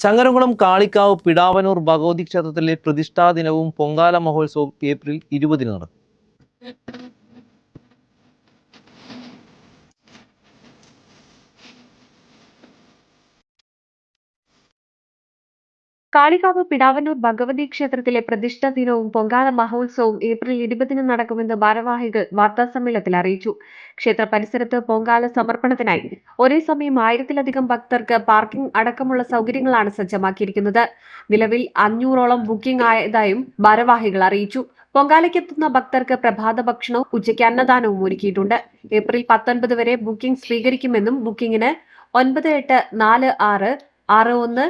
ചങ്ങരംകുളം കാളിക്കാവ് പിടാവനൂർ ഭഗവതി ക്ഷേത്രത്തിലെ പ്രതിഷ്ഠാ ദിനവും പൊങ്കാല മഹോത്സവവും ഏപ്രിൽ 20 നടക്കും. കാളികാവ് പിടാവനൂർ ഭഗവതി ക്ഷേത്രത്തിലെ പ്രതിഷ്ഠാ ദിനവും പൊങ്കാല മഹോത്സവവും ഏപ്രിൽ 20 നടക്കുമെന്ന് ഭാരവാഹികൾ വാർത്താസമ്മേളനത്തിൽ അറിയിച്ചു. ക്ഷേത്ര പരിസരത്ത് പൊങ്കാല സമർപ്പണത്തിനായി ഒരേ സമയം 1000-ലധികം ഭക്തർക്ക് പാർക്കിംഗ് അടക്കമുള്ള സൗകര്യങ്ങളാണ് സജ്ജമാക്കിയിരിക്കുന്നത്. നിലവിൽ 500ഓളം ബുക്കിംഗ് ആയതായും ഭാരവാഹികൾ അറിയിച്ചു. പൊങ്കാലയ്ക്കെത്തുന്ന ഭക്തർക്ക് പ്രഭാത ഭക്ഷണവും ഉച്ചയ്ക്ക് അന്നദാനവും ഒരുക്കിയിട്ടുണ്ട്. ഏപ്രിൽ 19 വരെ ബുക്കിംഗ് സ്വീകരിക്കുമെന്നും ബുക്കിംഗിന് 9848618591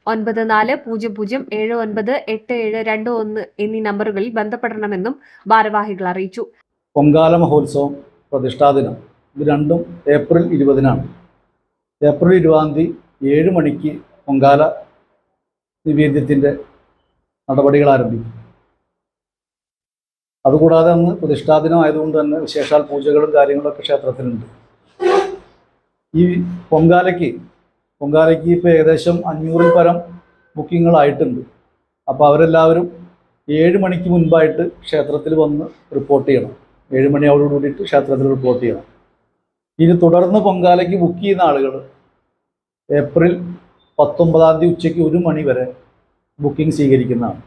9400798721 എന്നീ നമ്പറുകളിൽ ബന്ധപ്പെടണമെന്നും ഭാരവാഹികൾ അറിയിച്ചു. പൊങ്കാല മഹോത്സവം പ്രതിഷ്ഠാദിനം ഇത് രണ്ടും ഏപ്രിൽ 20 ഏപ്രിൽ 20 7 മണിക്ക് പൊങ്കാല നിവേദ്യത്തിൻ്റെ നടപടികൾ ആരംഭിക്കും. അതുകൂടാതെ അന്ന് പ്രതിഷ്ഠാദിനം ആയതുകൊണ്ട് തന്നെ വിശേഷാൽ പൂജകളും കാര്യങ്ങളൊക്കെ ക്ഷേത്രത്തിലുണ്ട്. ഈ പൊങ്കാലയ്ക്ക് ഇപ്പോൾ ഏകദേശം 500-ൽ പരം ബുക്കിങ്ങുകളായിട്ടുണ്ട്. അപ്പോൾ അവരെല്ലാവരും 7 മണിക്ക് മുൻപായിട്ട് ക്ഷേത്രത്തിൽ വന്ന് റിപ്പോർട്ട് ചെയ്യണം. 7 മണിയോട് കൂടിയിട്ട് ക്ഷേത്രത്തിൽ റിപ്പോർട്ട് ചെയ്യണം. ഇനി തുടർന്ന് പൊങ്കാലയ്ക്ക് ബുക്ക് ചെയ്യുന്ന ആളുകൾ ഏപ്രിൽ 19 ഉച്ചയ്ക്ക് 1 മണി വരെ ബുക്കിംഗ് സ്വീകരിക്കുന്നതാണ്.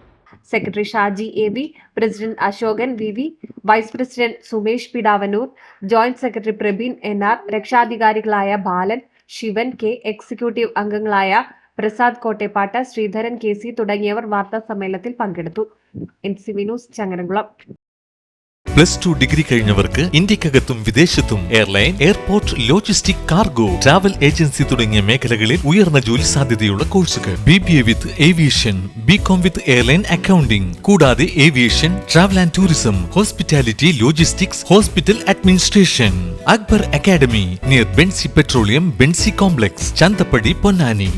Secretary Shaji AV, president Ashokan VV, vice president Sumesh Pidavanur, joint secretary Prabeen NR, രക്ഷാധികാരികളായ ബാലൻ, ശിവൻ K, എക്സിക്യൂട്ടീവ് അംഗങ്ങളായ പ്രസാദ് കോട്ടേപ്പാട്ട്, ശ്രീധരൻ KC തുടങ്ങിയവർ വാർത്താ സമ്മേളനത്തിൽ പങ്കെടുത്തു. NCV news, Changaramkulam. +2 ഡിഗ്രി കഴിഞ്ഞവർക്ക് ഇന്ത്യക്കകത്തും വിദേശത്തും airline, airport, logistic, cargo, travel agency തുടങ്ങിയ മേഖലകളിൽ ഉയർന്ന ജോലി സാധ്യതയുള്ള കോഴ്സുകൾ. BBA with aviation, BCom with airline accounting, കൂടാതെ aviation, travel and tourism, hospitality, logistics, hospital administration. Akbar academy near Benzy petroleum, Benzy complex, Chanthappadi, Ponnani.